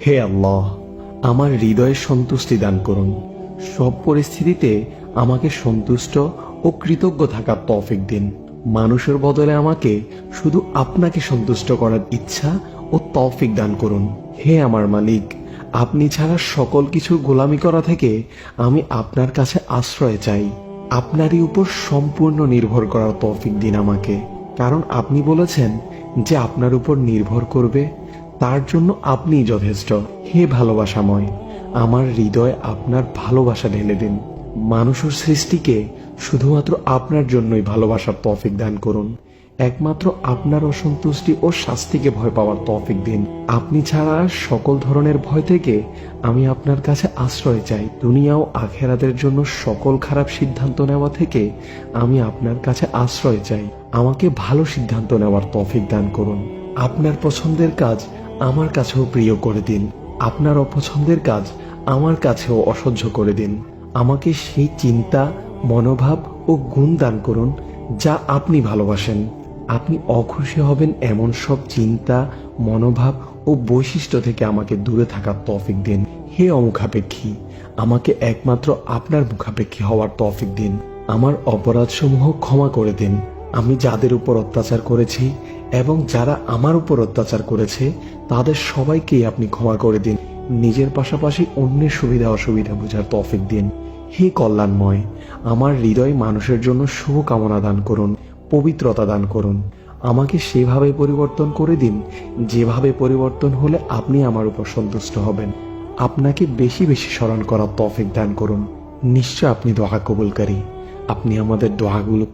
হে আল্লাহ, আমার হৃদয়ে সন্তুষ্টি দান করুন। সব পরিস্থিতিতে আমাকে সন্তুষ্ট ও কৃতজ্ঞ থাকার তৌফিক দিন। মানুষের বদলে আমাকে শুধু আপনাকে সন্তুষ্ট করার ইচ্ছা ও তৌফিক দান করুন। হে আমার মালিক, আপনি ছাড়া সকল কিছু গোলামি করা থেকে আমি আপনার কাছে আশ্রয় চাই। আপনারই উপর সম্পূর্ণ নির্ভর করার তৌফিক দিন আমাকে, কারণ আপনি বলেছেন যে আপনার উপর নির্ভর করবে তার জন্য আপনিই যথেষ্ট। হে ভালোবাসাময়, আমার হৃদয়ে আপনার ভালোবাসা ঢেলে দিন। মানুষের সৃষ্টিকে শুধুমাত্র আপনার জন্যই ভালোবাসার তৌফিক দান করুন। একমাত্র আপনার অসন্তুষ্টি ও শাস্তিকে ভয় পাওয়ার তৌফিক দিন। আপনি ছাড়া সকল ধরনের ভয় থেকে আমি আপনার কাছে আশ্রয় চাই। দুনিয়া ও আখেরাতের জন্য সকল খারাপ সিদ্ধান্ত নেওয়া থেকে আমি আপনার কাছে আশ্রয় চাই। আমাকে ভালো সিদ্ধান্ত নেওয়ার তৌফিক দান করুন। আপনার পছন্দের কাজ আমার কাছেও প্রিয় করে দিন। আপনার অপছন্দের কাজ আমার কাছেও অসহ্য করে দিন। আমাকে সেই চিন্তা, মনোভাব ও গুণ দান করুন যা আপনি ভালোবাসেন। আপনি অখুশি হবেন এমন সব চিন্তা, মনোভাব ও বৈশিষ্ট্য থেকে আমাকে দূরে থাকার তৌফিক দিন। হে অমুখাপেক্ষী, আমাকে একমাত্র আপনার মুখাপেক্ষী হওয়ার তৌফিক দিন। আমার অপরাধসমূহ ক্ষমা করে দিন। আমি যাদের উপর অত্যাচার করেছি এবং যারা আমার উপর অত্যাচার করেছে তাদের সবাইকেই আপনি ক্ষমা করে দিন। নিজের পাশাপাশি অন্যের সুবিধা অসুবিধা বোঝার তৌফিক দিন। হে কল্যাণময়, আমার হৃদয় মানুষের জন্য শুভকামনা দান করুন, পবিত্রতা দান করুন। আমাকে সেভাবে পরিবর্তন করে দিন যেভাবে পরিবর্তন হলে আপনি আমার উপর সন্তুষ্ট হবেন। আপনাকে বেশি বেশি স্মরণ করার তৌফিক দান করুন। নিশ্চয় আপনি দোয়া কবুলকারী। আপনি আমাদের দোয়াগুলো